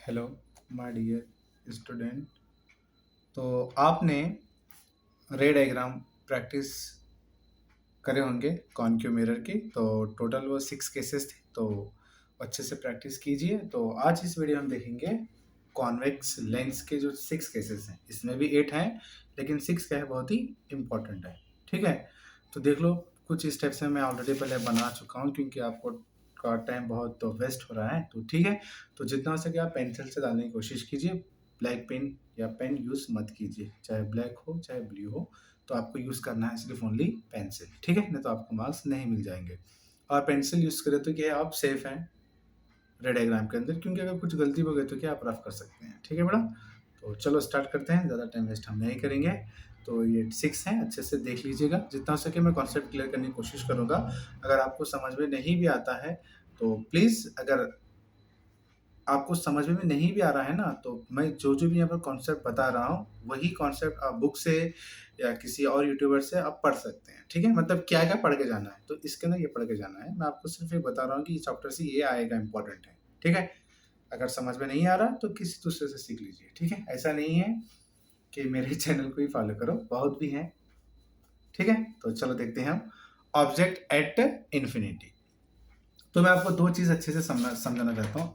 Hello my dear student. तो आपने रे डायग्राम प्रैक्टिस करे होंगे कॉनकेव मिरर की। तो टोटल वो 6 केसेस थे, तो अच्छे से प्रैक्टिस कीजिए। तो आज इस वीडियो में हम देखेंगे कॉन्वेक्स लेंस के जो 6 केसेस हैं। इसमें भी 8 हैं, लेकिन 6 क्या है, बहुत ही इम्पोर्टेंट है। ठीक है, तो देख लो। कुछ स्टेप्स में मैं ऑलरेडी पहले बना चुका हूँ, क्योंकि आपको का टाइम बहुत तो वेस्ट हो रहा है। तो ठीक है, तो जितना हो सके आप पेंसिल से डालने की कोशिश कीजिए। ब्लैक पेन या पेन यूज़ मत कीजिए, चाहे ब्लैक हो चाहे ब्लू हो। तो आपको यूज़ करना है सिर्फ ओनली पेंसिल। ठीक है, नहीं तो आपको मार्क्स नहीं मिल जाएंगे। और पेंसिल यूज़ करें तो क्या आप सेफ हैं रे डायग्राम के अंदर, क्योंकि अगर कुछ गलती हो गई तो क्या आप रफ कर सकते हैं। ठीक है बेटा, तो चलो स्टार्ट करते हैं। ज़्यादा टाइम वेस्ट हम नहीं करेंगे। तो ये 6 हैं, अच्छे से देख लीजिएगा। जितना हो सके मैं कॉन्सेप्ट क्लियर करने की कोशिश करूँगा। अगर आपको समझ में नहीं भी आता है तो प्लीज़, अगर आपको समझ में नहीं भी आ रहा है ना, तो मैं जो भी यहाँ पर कॉन्सेप्ट बता रहा हूँ, वही कॉन्सेप्ट आप बुक से या किसी और यूट्यूबर से आप पढ़ सकते हैं। ठीक है, मतलब क्या क्या पढ़ के जाना है, तो इसके अंदर ये पढ़ के जाना है। मैं आपको सिर्फ ये बता रहा हूँ कि इस चैप्टर से ये आएगा, इंपॉर्टेंट है। ठीक है, अगर समझ में नहीं आ रहा तो किसी दूसरे से सीख लीजिए। ठीक है, ऐसा नहीं है कि मेरे चैनल को ही फॉलो करो, बहुत भी हैं। ठीक है, तो चलो देखते हैं हम ऑब्जेक्ट एट इन्फिनिटी। तो मैं आपको दो चीज़ अच्छे से समझाना चाहता हूँ।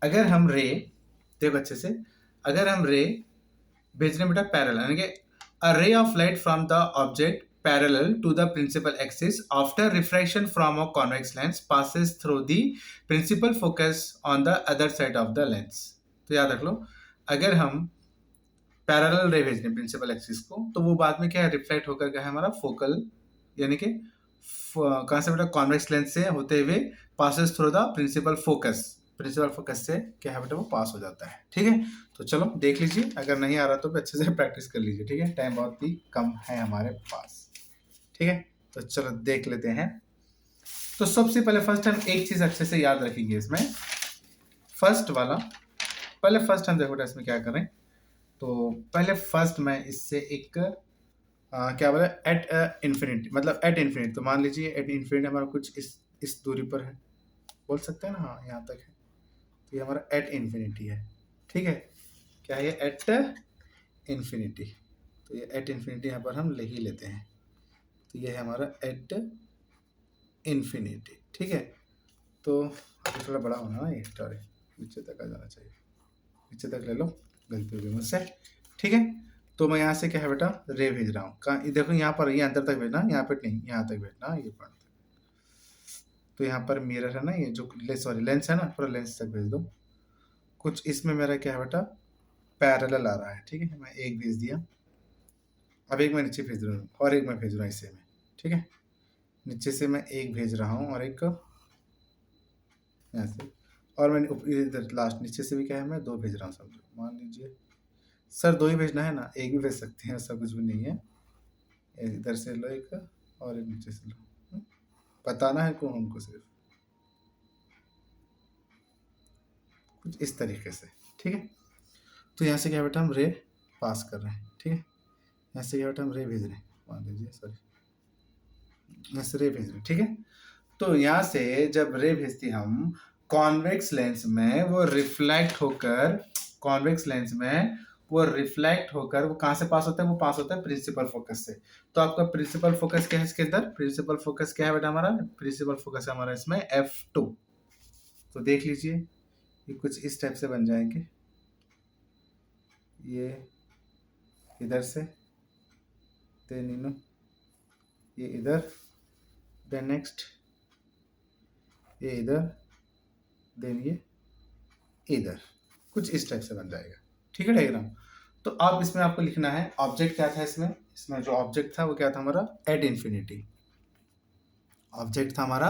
अगर हम रे, देखो अच्छे से, अगर हम रे भेजने बेटा पैरेलल, यानी कि a ray of light from the object parallel to the principal axis after refraction from a convex lens passes through the principal focus on the other side of the lens. तो याद रख लो, अगर हम parallel रे भेजने principal axis को, तो वो बाद में क्या है, रिफ्लेक्ट होकर क्या है हमारा फोकल, यानी कि कहाँ से बेटा, कॉन्वेक्स लेंस से होते हुए passes through the principal focus से क्या है बेटा, वो पास हो जाता है। ठीक है, तो चलो देख लीजिए। अगर नहीं आ रहा तो अच्छे से प्रैक्टिस कर लीजिए। ठीक है, टाइम बहुत ही कम है हमारे पास। ठीक है, तो चलो देख लेते हैं। तो सबसे पहले फर्स्ट हम एक चीज अच्छे से याद रखेंगे इसमें। फर्स्ट वाला, पहले फर्स्ट हम देखो बेटा इसमें क्या करें। तो पहले फर्स्ट मैं इससे एक क्या बोला, एट इन्फिनिटी, मतलब एट इन्फिनिटी। तो मान लीजिए एट इन्फिनिटी हमारा कुछ इस दूरी पर है, बोल सकते हैं ना, हाँ यहाँ तक है। तो ये हमारा एट इन्फिनिटी है। ठीक है, क्या है ये, एट इन्फिनिटी। तो ये एट इन्फिनिटी यहाँ पर हम ले ही लेते हैं। तो ये है हमारा एट इन्फिनिटी। ठीक है, तो अभी थोड़ा बड़ा होना ना ये, सॉरी, नीचे तक आ जाना चाहिए। नीचे तक ले लो, गलती हो गई मुझसे। ठीक है, तो मैं यहाँ से क्या है बेटा, रे भेज रहा हूँ। कहाँ, ये देखो यहाँ पर, ये अंदर तक भेजना, यहाँ पे नहीं, यहाँ तक भेजना, ये पॉइंट तक। तो यहाँ पर मिरर है ना, ये जो सॉरी लेंस है ना, पूरा लेंस तक भेज दो। कुछ इसमें मेरा क्या है बेटा, पैरेलल आ रहा है। ठीक है, मैं एक भेज दिया। अब एक मैं नीचे भेज रहा हूँ और एक मैं भेज रहा हूँ इससे में। ठीक है, नीचे से मैं एक भेज रहा हूँ और एक यहाँ से, और मैं इधर लास्ट नीचे से भी क्या है, मैं दो भेज रहा हूँ। समझो, मान लीजिए सर दो ही भेजना है ना, एक भी भेज सकते हैं, ऐसा कुछ भी नहीं है। इधर से लो एक और एक नीचे से लो। बताना है को हमको सिर्फ कुछ इस तरीके से। ठीक है, तो यहाँ से क्या बेटा, हम रे पास कर रहे हैं। ठीक है, यहाँ से क्या बेटा, हम रे भेज रहे हैं, मान लीजिए, सॉरी, यहाँ से रे भेज रहे हैं। ठीक है, तो यहाँ से जब रे भेजती हम कॉन्वेक्स लेंस में, वो रिफ्लेक्ट होकर, कॉन्वेक्स लेंस में वो रिफ्लेक्ट होकर वो कहाँ से पास होता है, वो पास होता है प्रिंसिपल फोकस से। तो आपका प्रिंसिपल फोकस क्या है इसके अंदर, प्रिंसिपल फोकस क्या है बेटा हमारा, प्रिंसिपल फोकस है हमारा इसमें F2। तो देख लीजिए, ये कुछ इस टाइप से बन जाएंगे। ये इधर से, देन यू नो ये इधर, देन नेक्स्ट ये इधर, देन ये इधर, कुछ इस टाइप से बन जाएगा। ठीक है डायग्राम। तो अब इसमें आपको लिखना है ऑब्जेक्ट क्या था इसमें जो ऑब्जेक्ट था वो क्या था हमारा, एट इन्फिनिटी। ऑब्जेक्ट था हमारा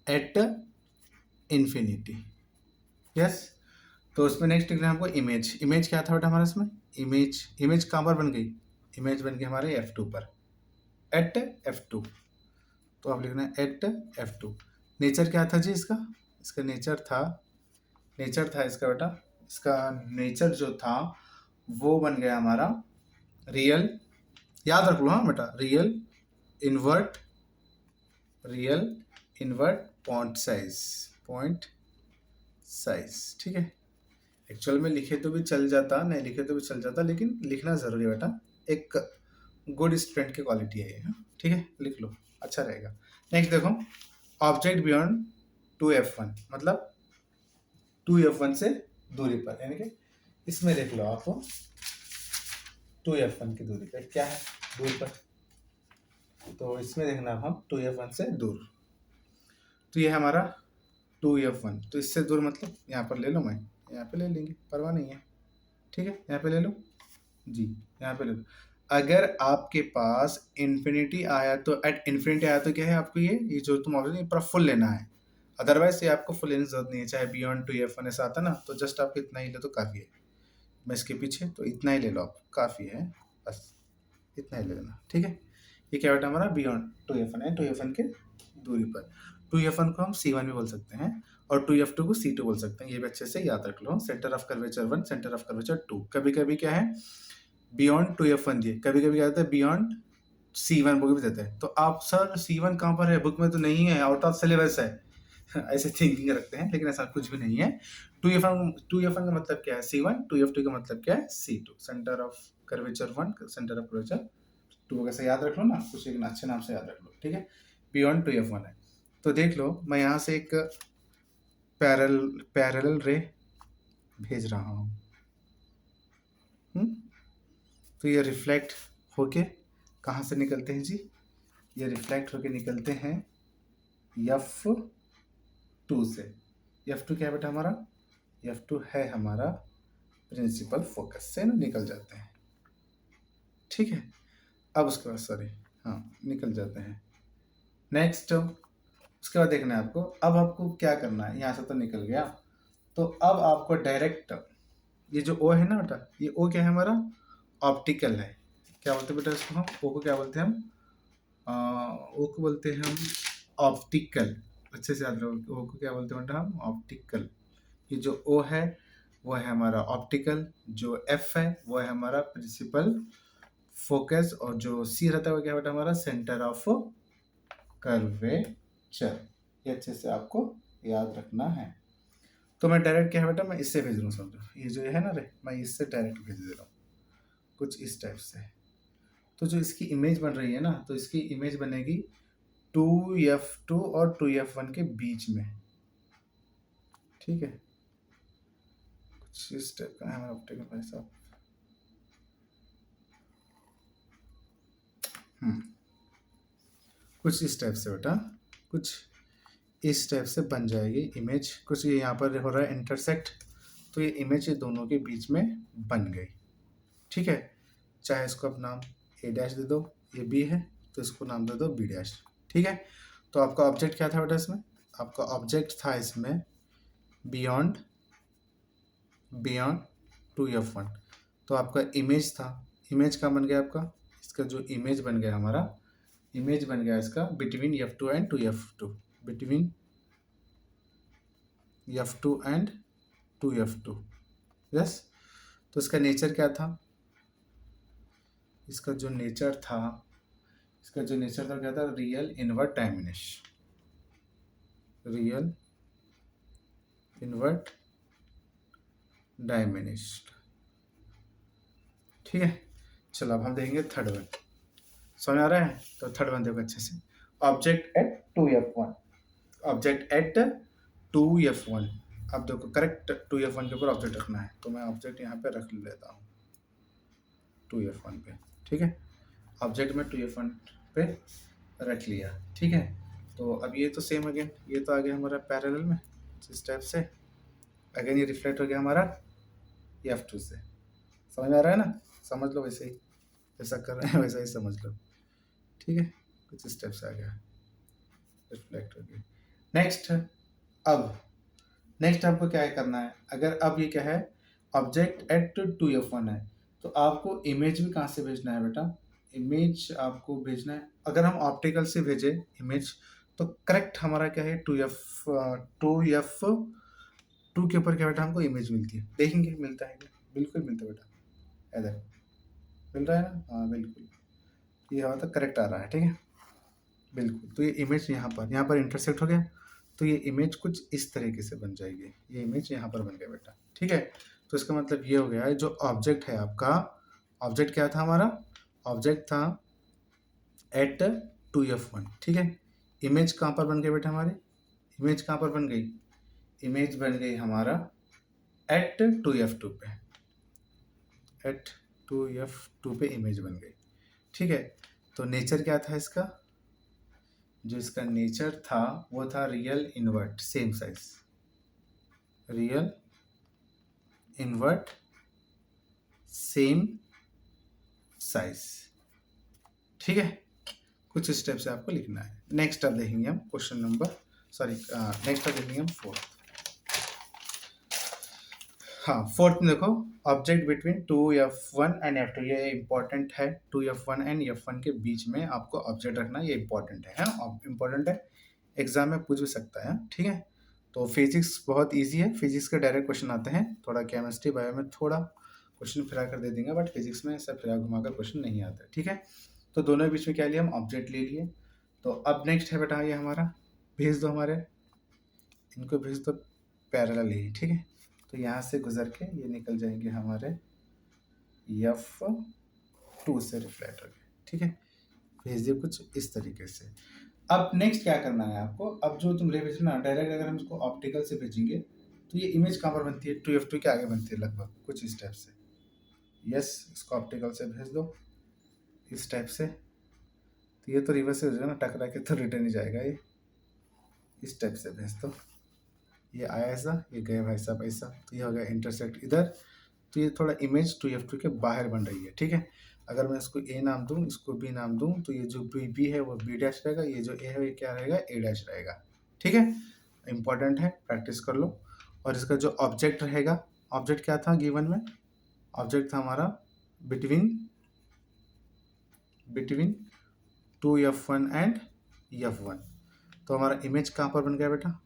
एट इन्फिनिटी। यस, तो उसमें नेक्स्ट लिखना है हमको इमेज। इमेज क्या था बेटा हमारा इसमें, इमेज कहाँ पर बन गई, इमेज बन गई हमारे F2 पर, एट F2। तो आप लिखना है एट F2। नेचर क्या था जी इसका, इसका नेचर था इसका बेटा, इसका नेचर जो था वो बन गया हमारा रियल, याद रख लो हाँ बेटा, रियल इन्वर्ट पॉइंट साइज। ठीक है, एक्चुअल में लिखे तो भी चल जाता, नहीं लिखे तो भी चल जाता, लेकिन लिखना ज़रूरी है बेटा, एक गुड स्टूडेंट की क्वालिटी है ये। हाँ, ठीक है, लिख लो, अच्छा रहेगा। नेक्स्ट देखो, ऑब्जेक्ट बियॉन्ड 2f1, मतलब 2f1 से दूरी पर, यानी कि इसमें देख लो आपको 2f1 की दूरी पर क्या है, दूर पर, तो इसमें देखना हम 2f1 से दूर, तो ये हमारा 2f1, तो इससे दूर मतलब यहाँ पर ले लो, मैं यहाँ पे ले लेंगे, परवाह नहीं है। ठीक है, यहाँ पे ले लो जी, यहाँ पे ले लो। अगर आपके पास इन्फिनिटी आया तो, एट इन्फिनिटी आया तो क्या है आपको, ये जो तुम ऑप्शन पूरा फुल लेना है, अदरवाइज ये आपको फुल लेने की जरूरत नहीं है। चाहे बियॉन्ड 2f1 ऐसा आता ना, तो जस्ट आपको इतना ही ले तो काफ़ी है, मैं इसके पीछे, तो इतना ही ले लो आप, काफ़ी है, बस इतना ही ले लेना। ठीक है, ये क्या बेटा हमारा बियॉन्ड 2f1 है, 2f1 के दूरी पर। 2f1 को हम c1 भी बोल सकते हैं, और 2f2 को c2 बोल सकते हैं, ये भी अच्छे से याद रख लो। Centre of curvature 1, centre of curvature 2, कभी कभी क्या है बियॉन्ड 2f1 दिए, कभी कभी क्या होता है बियॉन्ड c1 बुक भी देते हैं। तो आप सर c1 कहाँ पर है, बुक में तो नहीं है, आउट ऑफ सिलेबस है ऐसे थिंकिंग रखते हैं, लेकिन ऐसा कुछ भी नहीं है। 2f1 का मतलब क्या है c1, 2f2 का मतलब क्या है c2, centre of curvature 1, centre of curvature 2, कैसे याद रख लो ना, कुछ एक अच्छे नाम से याद रख लो। ठीक है, बियॉन्ड 2f1 है, तो देख लो मैं यहाँ से एक पैरेलल रे भेज रहा हूँ, तो ये रिफ्लेक्ट होके कहाँ से निकलते हैं जी, ये रिफ्लेक्ट होके निकलते हैं f2 से। f2 क्या है बेटा हमारा, f2 है हमारा प्रिंसिपल फोकस से ना निकल जाते हैं। ठीक है, अब उसके बाद सॉरी, हाँ निकल जाते हैं। नेक्स्ट उसके बाद देखना है आपको, अब आपको क्या करना है, यहाँ से तो निकल गया, तो अब आपको डायरेक्ट ये जो O है ना बेटा, ये O क्या है हमारा, ऑप्टिकल है। क्या बोलते हैं बेटा इसको हम, O को क्या बोलते हैं हम, O को बोलते हैं हम ऑप्टिकल, अच्छे से याद रखो, O को क्या बोलते हैं बेटा हम, ऑप्टिकल। ये जो O है वो है हमारा ऑप्टिकल, जो F है वो है हमारा प्रिंसिपल फोकस, और जो C रहता है वो क्या बेटा हमारा सेंटर ऑफ कर्वेचर। ये अच्छे से आपको याद रखना है। तो मैं डायरेक्ट क्या है बेटा, मैं इससे भेज रहा हूँ, समझो ये जो है ना रे, मैं इससे डायरेक्ट भेज दे रहा हूँ, कुछ इस टाइप से। तो जो इसकी इमेज बन रही है ना, तो इसकी इमेज बनेगी 2f2 और 2f1 के बीच में। ठीक है, कुछ इस टाइप का है हमारा ऑप्टिकल भाई साहब। कुछ इस टाइप से बेटा, कुछ इस टाइप से बन जाएगी इमेज, कुछ ये यहाँ पर हो रहा है इंटरसेक्ट, तो ये इमेज ये दोनों के बीच में बन गई। ठीक है, चाहे इसको आप नाम a डैश दे दो, ये b है तो इसको नाम दे दो b डैश। ठीक है, तो आपका ऑब्जेक्ट क्या था बेटा इसमें, आपका ऑब्जेक्ट था इसमें बियॉन्ड 2f1, तो आपका इमेज था, इमेज का बन गया आपका, इसका जो इमेज बन गया हमारा, इमेज बन गया इसका between f2 and 2f2, between f2 and 2f2। Yes, तो इसका नेचर क्या था, इसका जो नेचर था, इसका जो नेचर था क्या था, रियल इनवर्ट डायमिनिश, रियल इनवर्ट डायमिनिश्ड। ठीक है, चलो अब हम देखेंगे थर्ड वन, समझ आ रहा है, तो थर्ड वन देखो अच्छे से, object at 2f1, object at 2f1। अब देखो करेक्ट 2f1 के ऊपर ऑब्जेक्ट रखना है, तो मैं ऑब्जेक्ट यहाँ पे रख लेता हूँ 2f1 पे। ठीक है, ऑब्जेक्ट में 2f1 पे रख लिया। ठीक है, तो अब ये तो सेम अगेन, ये तो आ गया हमारा पैरेलल में इस टाइप से, अगेन ये रिफ्लेक्ट हो गया हमारा f2 से। समझ में आ रहा है ना, समझ लो वैसे ही, जैसा कर रहे हैं वैसा ही समझ लो। ठीक है, कुछ इस टाइप से आ गया, रिफ्लेक्ट हो गया। नेक्स्ट, अब नेक्स्ट आपको क्या है करना है, अगर अब ये क्या है ऑब्जेक्ट एट 2f1 है, तो आपको इमेज भी कहाँ से भेजना है बेटा, इमेज आपको भेजना है, अगर हम ऑप्टिकल से भेजे इमेज तो करेक्ट हमारा क्या है 2f2 के ऊपर क्या बेटा हमको इमेज मिलती है, देखेंगे मिलता है क्या, बिल्कुल मिलता है बेटा, इधर मिल रहा है ना, हाँ बिल्कुल, ये हमारा तो करेक्ट आ रहा है। ठीक है, बिल्कुल, तो ये इमेज यहाँ पर इंटरसेक्ट हो गया, तो ये इमेज कुछ इस तरीके से बन जाएगी। ये इमेज यहाँ पर बन गया बेटा, ठीक है। तो इसका मतलब ये हो गया है, जो ऑब्जेक्ट है आपका, ऑब्जेक्ट क्या था हमारा, ऑब्जेक्ट था एट 2f1, ठीक है। इमेज कहाँ पर बन गई बेटा हमारी, इमेज कहाँ पर बन गई, इमेज बन गई हमारा एट 2f2 पे, एट 2f2 पे इमेज बन गई, ठीक है। तो नेचर क्या था इसका, जो इसका नेचर था वो था real invert same size, real invert same size, ठीक है। कुछ स्टेप से आपको लिखना है। नेक्स्ट अब देखेंगे हम क्वेश्चन नंबर, सॉरी नेक्स्ट अब देखेंगे हम फोर्थ। हाँ, फोर्थ में देखो, object between 2f1 and f2, ये इंपॉर्टेंट है। 2f1 एंड f1 के बीच में आपको ऑब्जेक्ट रखना, ये इंपॉर्टेंट है, इंपॉर्टेंट है, एग्जाम में पूछ भी सकता है, ठीक है। तो फिजिक्स बहुत इजी है, फिजिक्स के डायरेक्ट क्वेश्चन आते हैं, थोड़ा केमिस्ट्री बायो में थोड़ा क्वेश्चन फिरा कर दे देंगे, बट फिजिक्स में सब फिरा घुमा कर क्वेश्चन नहीं आता, ठीक है। तो दोनों के बीच में क्या लिया हम, ऑब्जेक्ट ले लिए। तो अब नेक्स्ट है बेटा ये हमारा, भेज दो हमारे, इनको भेज दो पैरेलल ही, ठीक है। तो यहाँ से गुजर के ये निकल जाएंगे हमारे F2 से रिफ्लेक्ट होके, ठीक है। भेज दिए कुछ इस तरीके से। अब नेक्स्ट क्या करना है आपको, अब जो तुम रे भेजना डायरेक्ट, अगर हम इसको ऑप्टिकल से भेजेंगे तो ये इमेज कहाँ पर बनती है, 2f2 के आगे बनती है लगभग कुछ इस टाइप से। यस, इसको ऑप्टिकल से भेज दो इस टाइप से, तो ये तो रिवर्स से हो जाएगा ना, टकरा के तो रिटर्न ही जाएगा, ये इस टाइप से भेज दो। ये आया ऐसा, ये गया भाई साहब ऐसा, तो ये हो गया इंटरसेक्ट इधर। तो ये थोड़ा इमेज 2f2 के बाहर बन रही है, ठीक है। अगर मैं इसको ए नाम दूं, इसको बी नाम दूं, तो ये जो बी है वो बी डैश रहेगा, ये जो ए है ये क्या रहेगा, ए डैश रहेगा, ठीक है। इंपॉर्टेंट है, प्रैक्टिस कर लो। और इसका जो ऑब्जेक्ट रहेगा, ऑब्जेक्ट क्या था गिवन में, ऑब्जेक्ट था हमारा बिटवीन 2f1 एंड f1। तो हमारा इमेज कहाँ पर बन गया बेटा,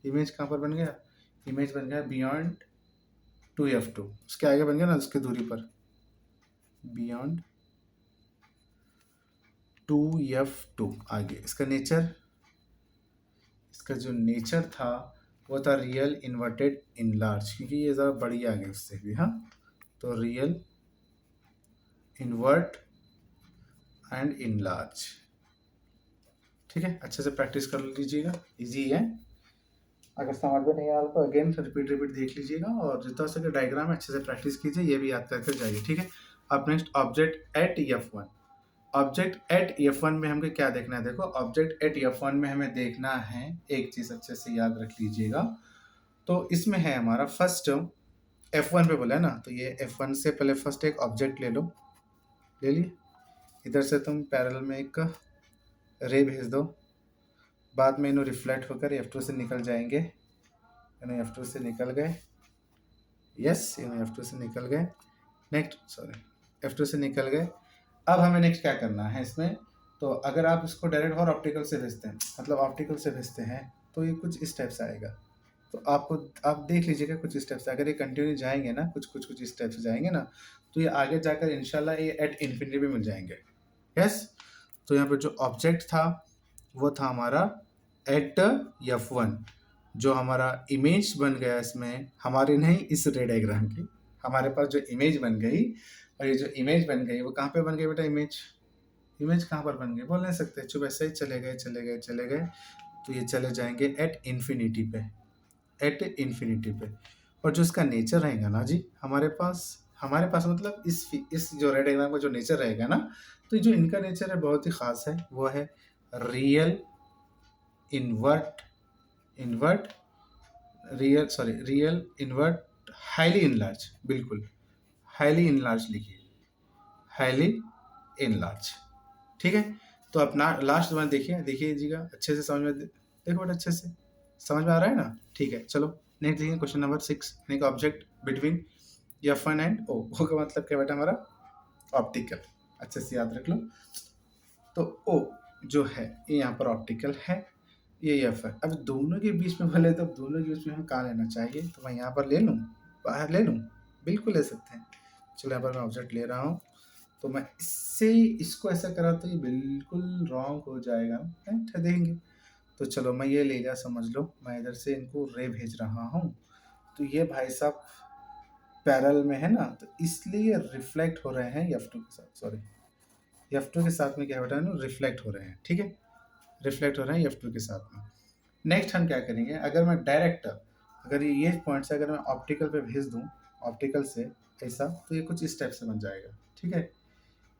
इमेज कहाँ पर बन गया, इमेज बन गया बियॉन्ड 2f2, उसके आगे बन गया ना, उसकी दूरी पर, बियॉन्ड 2f2 आगे। इसका नेचर, इसका जो नेचर था वो था रियल इन्वर्टेड इन लार्ज, क्योंकि ये ज़रा बड़ी आ गई उससे भी, हाँ। तो real invert and in large, ठीक है। अच्छे से प्रैक्टिस कर लीजिएगा, इजी है। अगर समझ में नहीं आ रहा तो अगेन रिपीट देख लीजिएगा, और जितना हो सके डायग्राम अच्छे से प्रैक्टिस कीजिए, ये भी याद करके जाइए, ठीक है। अब next object at f1, object at f1 में हमें क्या देखना है, देखो ऑब्जेक्ट एट f1 में हमें देखना है, एक चीज़ अच्छे से याद रख लीजिएगा। तो इसमें है हमारा फर्स्ट f1 पे बोला है ना, तो ये f1 से पहले फर्स्ट एक ऑब्जेक्ट ले लो, ले लिए। इधर से तुम पैरेलल में एक रे भेज दो, बाद में इन्हों रिफ्लेक्ट होकर f2 से निकल जाएंगे, इन्हों f2 से निकल गए, यस इन्हों f2 से निकल गए, नेक्स्ट सॉरी f2 से निकल गए। अब हमें नेक्स्ट क्या करना है इसमें, तो अगर आप इसको डायरेक्ट और ऑप्टिकल से भेजते हैं, मतलब ऑप्टिकल से भेजते हैं, तो ये कुछ इस टाइप से आएगा। तो आपको, आप देख लीजिएगा कुछ स्टेप से, अगर ये कंटिन्यू जाएंगे ना, कुछ स्टेप से जाएंगे ना, तो ये आगे जाकर इंशाल्लाह ये एट इन्फिनिटी भी मिल जाएंगे, यस। तो यहाँ पे जो ऑब्जेक्ट था वो था हमारा एट f1, जो हमारा इमेज बन गया इसमें, हमारे नहीं इस रे डायग्राम की, हमारे पास जो इमेज बन गई, और ये जो इमेज बन गई वो कहाँ पे बन गई बेटा, इमेज कहाँ पर बन गई बोल नहीं सकते, चुप ऐसे ही चले गए, तो ये चले जाएंगे एट इन्फिनिटी पे, एट इन्फिनिटी पे। और जो इसका नेचर रहेगा ना जी, हमारे पास मतलब इस जो रेड डायग्राम का जो नेचर रहेगा ना, तो जो इनका नेचर है बहुत ही ख़ास है, वो है रियल इन्वर्ट हाईली इनलार्ज, बिल्कुल हाईली इनलार्ज लिखिए, हाईली इनलार्ज, ठीक है। तो अपना लास्ट वन देखिएगा अच्छे से, समझ में देखो बेटा, अच्छे से समझ में आ रहा है ना, ठीक है। चलो नेक्स्ट देखिए क्वेश्चन नंबर 6, यानी object between f1 and o का मतलब क्या बेटा हमारा ऑप्टिकल, अच्छे से याद रख लो। तो o जो है ये यहाँ पर ऑप्टिकल है, ये f है। अब दोनों के बीच में बोले तो दोनों के बीच में हम कहाँ लेना चाहिए, तो मैं यहाँ पर ले लूँ, बाहर ले लूँ, बिल्कुल ले सकते हैं। चलो यहाँ पर मैं ऑब्जेक्ट ले रहा हूँ, तो मैं इससे इसको ऐसा करा तो ये बिल्कुल रॉन्ग हो जाएगा, देखेंगे। तो चलो मैं ये ले लिया, समझ लो मैं इधर से इनको रे भेज रहा हूँ, तो ये भाई साहब पैरेलल में है ना, तो इसलिए रिफ्लेक्ट हो रहे हैं F2 के साथ, सॉरी F2 के साथ में क्या बेटा ना रिफ्लेक्ट हो रहे हैं, ठीक है, रिफ्लेक्ट हो रहे हैं F2 के साथ में। नेक्स्ट हम क्या करेंगे, अगर मैं डायरेक्ट, अगर ये पॉइंट से अगर मैं ऑप्टिकल पे भेज दूँ, ऑप्टिकल से ऐसा, तो ये कुछ इस टाइप से बन जाएगा, ठीक है।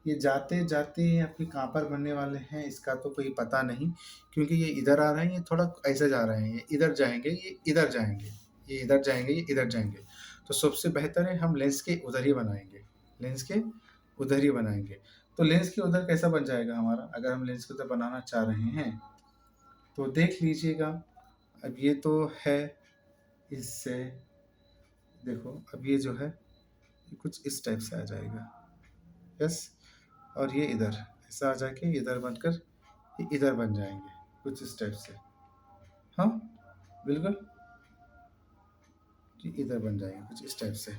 ये जाते जाते आपके कहाँ पर बनने वाले हैं इसका तो कोई पता नहीं, क्योंकि ये इधर आ रहे हैं, ये थोड़ा ऐसे जा रहे हैं, ये इधर जाएंगे, ये इधर जाएंगे, ये इधर जाएंगे, ये इधर जाएंगे। तो सबसे बेहतर है हम लेंस के उधर ही बनाएंगे, लेंस के उधर ही बनाएंगे। तो लेंस के उधर कैसा बन जाएगा हमारा, अगर हम लेंस के उधर बनाना चाह रहे हैं तो देख लीजिएगा। अब ये तो है, इससे देखो अब ये जो है कुछ इस टाइप से आ जाएगा, यस, और ये इधर ऐसा आ जाके इधर बनकर ये इधर बन जाएंगे कुछ इस टाइप से, हाँ बिल्कुल, ये इधर बन जाएंगे कुछ इस टाइप से।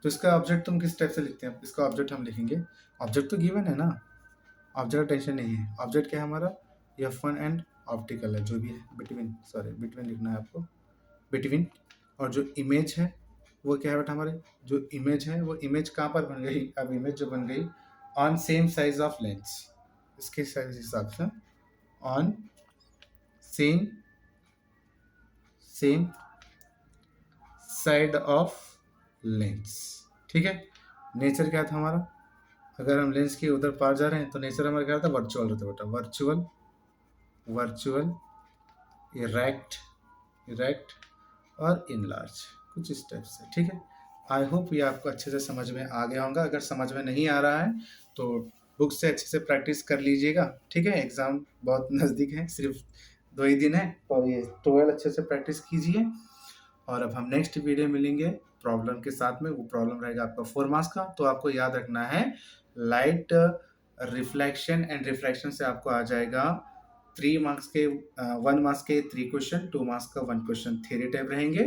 तो इसका ऑब्जेक्ट तुम किस टाइप से लिखते हैं, इसका ऑब्जेक्ट हम लिखेंगे, ऑब्जेक्ट तो गिवन है ना, ऑब्जेक्ट टेंशन नहीं है, ऑब्जेक्ट क्या है हमारा F1 एंड ऑप्टिकल है, जो भी है बिटवीन, सॉरी बिटवीन लिखना है आपको, बिटवीन। और जो इमेज है वो क्या है बेटा, हमारे जो इमेज है वो इमेज कहाँ पर बन गई, अब इमेज जो बन गई on same size of lens, इसके साइज हिसाब से on same same side of lens, ठीक है। नेचर क्या था हमारा, अगर हम लेंस के उधर पार जा रहे हैं तो नेचर हमारा क्या था, वर्चुअल रहता बेटा, वर्चुअल, वर्चुअल, इरेक्ट, इरेक्ट और इनलार्ज, कुछ इस टाइप से, ठीक है। आई होप ये आपको अच्छे से समझ में आ गया होगा, अगर समझ में नहीं आ रहा है तो बुक से अच्छे से प्रैक्टिस कर लीजिएगा, ठीक है। एग्ज़ाम बहुत नज़दीक है, सिर्फ 2 ही दिन है, तो ये 12 अच्छे से प्रैक्टिस कीजिए। और अब हम नेक्स्ट वीडियो मिलेंगे प्रॉब्लम के साथ में, वो प्रॉब्लम रहेगा आपका 4 मार्क्स का। तो आपको याद रखना है लाइट रिफ्लेक्शन एंड रिफ्रैक्शन से आपको आ जाएगा 3 मार्क्स के 1 मार्क्स के 3 क्वेश्चन, 2 मार्क्स का 1 क्वेश्चन थ्योरी टाइप रहेंगे,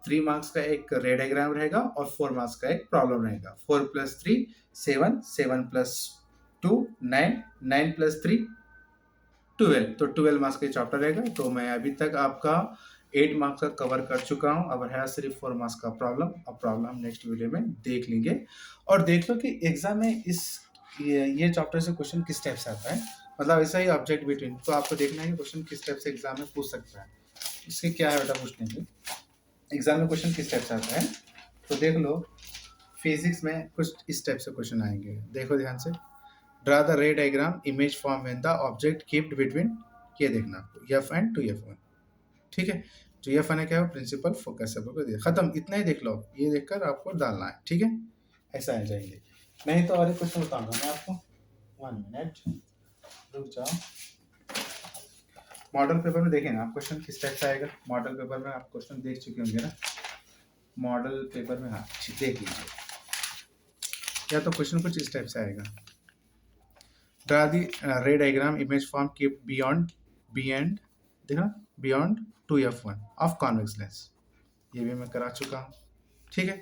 3 मार्क्स का एक रे डायग्राम रहेगा और 4 मार्क्स का एक प्रॉब्लम रहेगा। 4 + 3 7, 7 + 2 9, 9 + 3 12, तो 12 मार्क्स का चैप्टर रहेगा। तो मैं अभी तक आपका 8 मार्क्स का कवर कर चुका हूँ, अब है सिर्फ 4 मार्क्स का प्रॉब्लम। अब प्रॉब्लम हम नेक्स्ट वीडियो में देख लेंगे, और देख लो कि एग्जाम में ये चैप्टर से क्वेश्चन किस टाइप से आता है, मतलब ऐसा ही ऑब्जेक्ट बिटवीन, तो आपको देखना है कि क्वेश्चन किस टाइप से एग्जाम में पूछ सकता है, इसके क्या है बेटा पूछने के एग्जाम में क्वेश्चन किस टाइप से आता है। तो देख लो फिजिक्स में कुछ इस टाइप से क्वेश्चन आएंगे, देखो ध्यान से। ड्रा द रे diagram image form when the object keeped between, ये देखना आपको F एंड 2F1, ठीक है। जो F1 है क्या है, प्रिंसिपल फोकस है, खत्म, इतना ही देख लो, ये देखकर आपको डालना है, ठीक है। ऐसा आ जाएंगे, नहीं तो और एक क्वेश्चन बताऊंगा मैं आपको, 1 मिनट रुक जाओ। मॉडल पेपर में देखें ना आप क्वेश्चन किस टाइप से आएगा, मॉडल पेपर में आप क्वेश्चन देख चुके होंगे ना, मॉडल पेपर में, हाँ देख लीजिए, या तो क्वेश्चन कुछ इस टाइप से आएगा। Draw the ray diagram image form keep beyond देखना beyond 2F1 of convex lens, ये भी मैं करा चुका हूँ, ठीक है।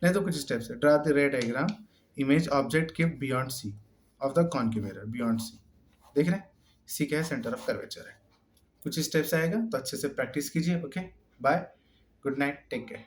नहीं तो कुछ इस टाइप से ड्रा द रे diagram image object keep beyond C of the concave mirror, beyond C, देख रहे हैं, C क्या है, सेंटर ऑफ कर्वेचर है, कुछ इस टाइप से आएगा। तो अच्छे से प्रैक्टिस कीजिए, okay bye, good night, take care.